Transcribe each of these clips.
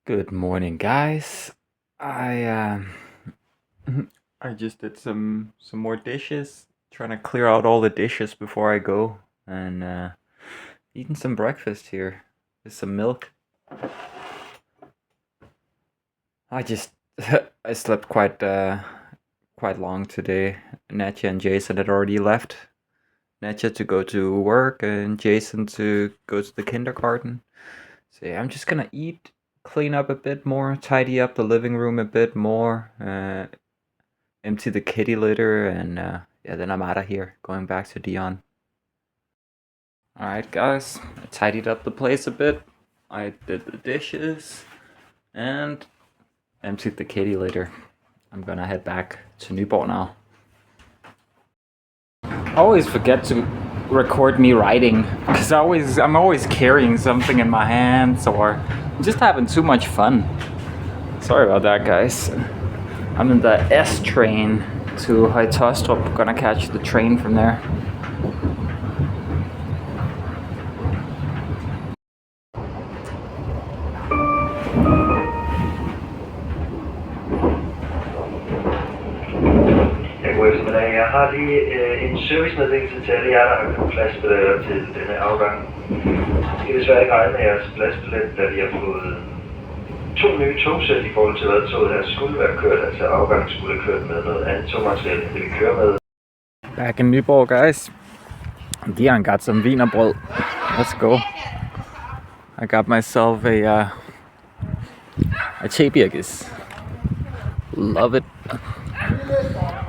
Good morning, guys. I I just did some more dishes, trying to clear out all the dishes before I go, and eating some breakfast here with some milk. I just I slept quite long today. Natcha and Jason had already left. Natcha to go to work and Jason to go to the kindergarten. So yeah, I'm just gonna eat, clean up a bit more, tidy up the living room a bit more, empty the kitty litter, and yeah, then I'm out of here, going back to Dion. Alright, guys, I tidied up the place a bit. I did the dishes and emptied the kitty litter. I'm gonna head back to Newport now. I always forget to record me writing because I'm always carrying something in my hands or just having too much fun. Sorry about that, guys. I'm in the S train to Højtostrup. Gonna catch the train from there. God eftermiddag. Jeg har lige en servicemeddelelse til alle jer, der har købt pladsbilletter til denne afgang. I kan desværre ikke regne med jeres pladsbillet, da vi har fået 2 nye togsæt i forhold til, hvad toget her skulle være kørt. Altså afgangen skulle have kørt med noget andet togmateriel, end det vi kører med. Back in Nyborg, guys. Dion got some wienerbrød. Let's go. I got myself a chebirgis. Love it.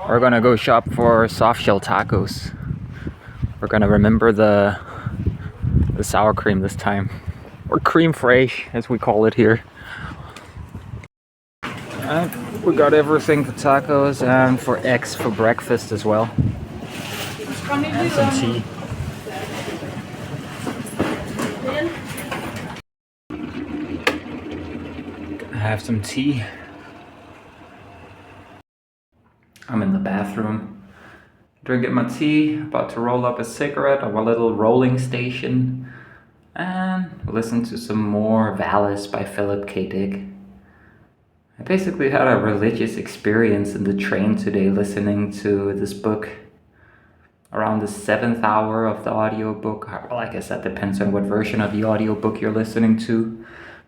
We're gonna go shop for soft shell tacos. We're gonna remember the sour cream this time, or creme fraiche as we call it here. And we got everything for tacos and for eggs for breakfast as well, and some tea. Gonna have some tea. I'm in the bathroom, drinking my tea, about to roll up a cigarette on my little rolling station, and listen to some more Valis by Philip K. Dick. I basically had a religious experience in the train today listening to this book. Around the 7th hour of the audiobook. Well, I guess that depends on what version of the audiobook you're listening to.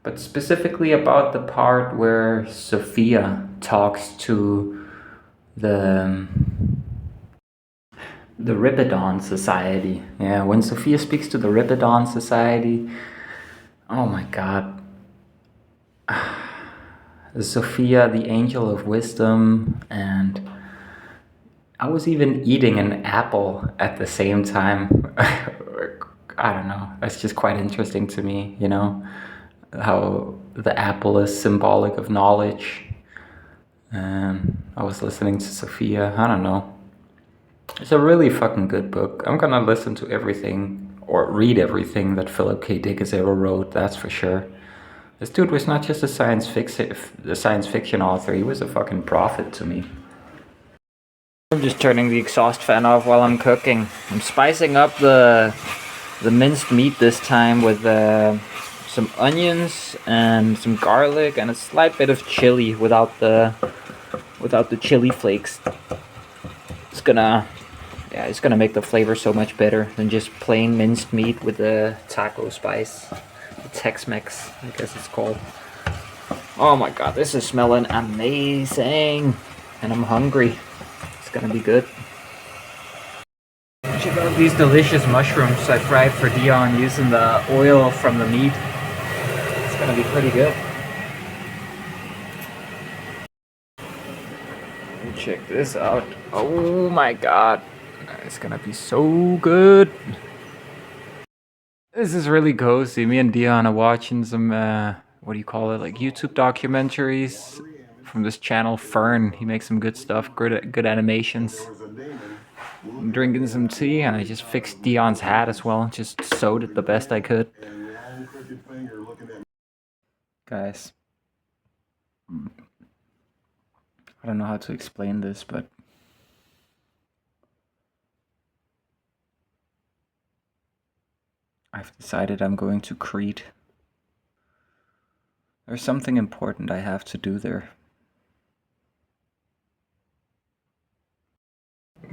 But specifically about the part where Sophia talks to the Ripidon Society. Yeah, when Sophia speaks to the Ripidon Society, oh my god. Sophia, the angel of wisdom, and I was even eating an apple at the same time. I don't know, that's just quite interesting to me, you know, how the apple is symbolic of knowledge. And I was listening to Sophia, I don't know. It's a really fucking good book. I'm gonna listen to everything, or read everything that Philip K. Dick has ever wrote, that's for sure. This dude was not just a science fiction author, he was a fucking prophet to me. I'm just turning the exhaust fan off while I'm cooking. I'm spicing up the minced meat this time with some onions and some garlic and a slight bit of chili without the chili flakes. It's gonna make the flavor so much better than just plain minced meat with the taco spice. Tex-Mex, I guess it's called. Oh my god, this is smelling amazing, and I'm hungry. It's gonna be good. Check out these delicious mushrooms I fried for Dion using the oil from the meat. It's gonna be pretty good. Check this out. Oh my god, it's gonna be so good. This is really cozy. Me and Dion are watching some, what do you call it, like YouTube documentaries from this channel, Fern. He makes some good stuff, good animations. I'm drinking some tea, and I just fixed Dion's hat as well. Just sewed it the best I could. Guys, I don't know how to explain this, but I've decided I'm going to Crete. There's something important I have to do there.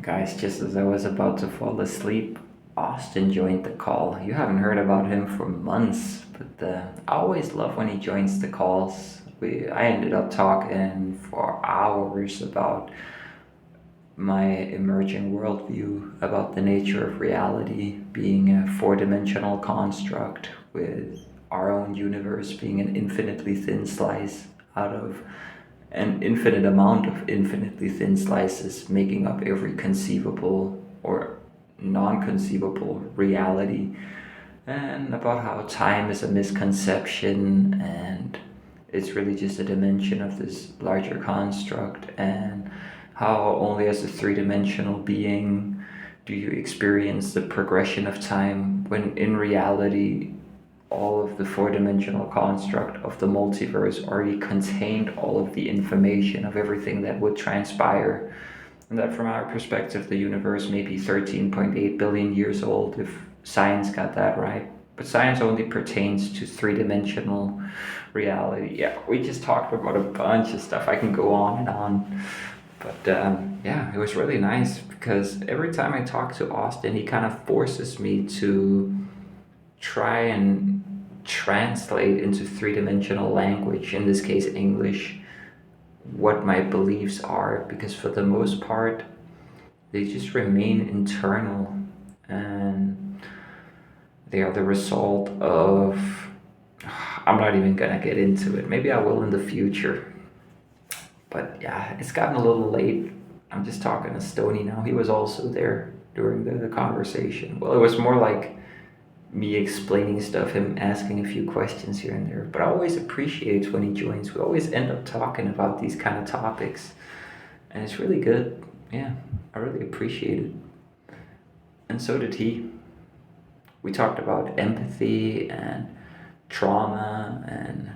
Guys, just as I was about to fall asleep, Austin joined the call. You haven't heard about him for months, but I always love when he joins the calls. I ended up talking for hours about my emerging worldview, about the nature of reality being a four-dimensional construct, with our own universe being an infinitely thin slice out of an infinite amount of infinitely thin slices making up every conceivable or non-conceivable reality, and about how time is a misconception and it's really just a dimension of this larger construct, and how only as a three-dimensional being do you experience the progression of time, when in reality all of the four-dimensional construct of the multiverse already contained all of the information of everything that would transpire. And that from our perspective, the universe may be 13.8 billion years old if science got that right. But science only pertains to three-dimensional reality. Yeah, we just talked about a bunch of stuff. I can go on and on. But yeah, it was really nice because every time I talk to Austin, he kind of forces me to try and translate into three-dimensional language, in this case English, what my beliefs are, because for the most part they just remain internal and they are the result of, I'm not even gonna get into it, maybe I will in the future, but yeah, it's gotten a little late. I'm just talking to Stony now. He was also there during the conversation. Well, it was more like me explaining stuff, him asking a few questions here and there. But I always appreciate when he joins. We always end up talking about these kind of topics. And it's really good. Yeah, I really appreciate it. And so did he. We talked about empathy and trauma, and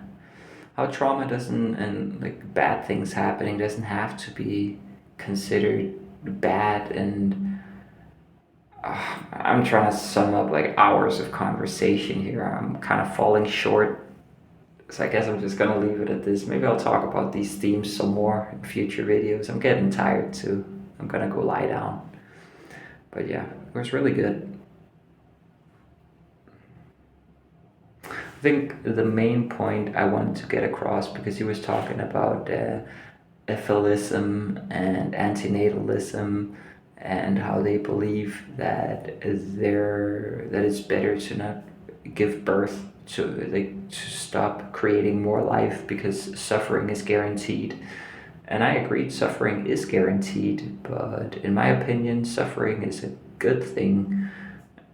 how trauma doesn't, and like bad things happening doesn't have to be considered bad. And I'm trying to sum up like hours of conversation here. I'm kind of falling short. So I guess I'm just gonna leave it at this. Maybe I'll talk about these themes some more in future videos. I'm getting tired too. I'm gonna go lie down. But yeah, it was really good. I think the main point I wanted to get across, because he was talking about ephilism and antinatalism, and how they believe that it's better to not give birth, to like to stop creating more life because suffering is guaranteed. And I agree, suffering is guaranteed, but in my opinion, suffering is a good thing.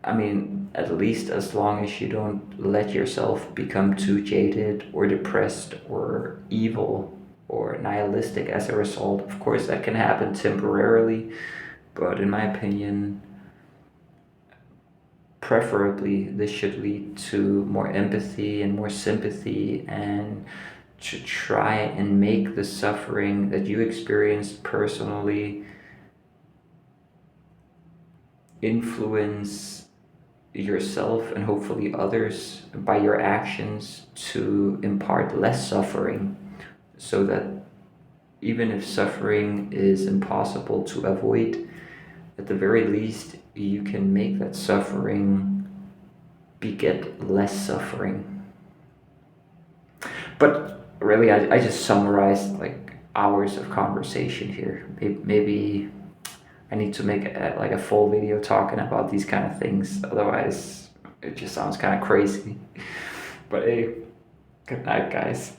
I mean, at least as long as you don't let yourself become too jaded or depressed or evil or nihilistic as a result. Of course, that can happen temporarily, but in my opinion, preferably this should lead to more empathy and more sympathy, and to try and make the suffering that you experienced personally influence yourself and hopefully others by your actions to impart less suffering, so that even if suffering is impossible to avoid, at the very least you can make that suffering beget less suffering. But really, I just summarized like hours of conversation here. Maybe I need to make like a full video talking about these kind of things, otherwise it just sounds kind of crazy. But hey, good night, guys.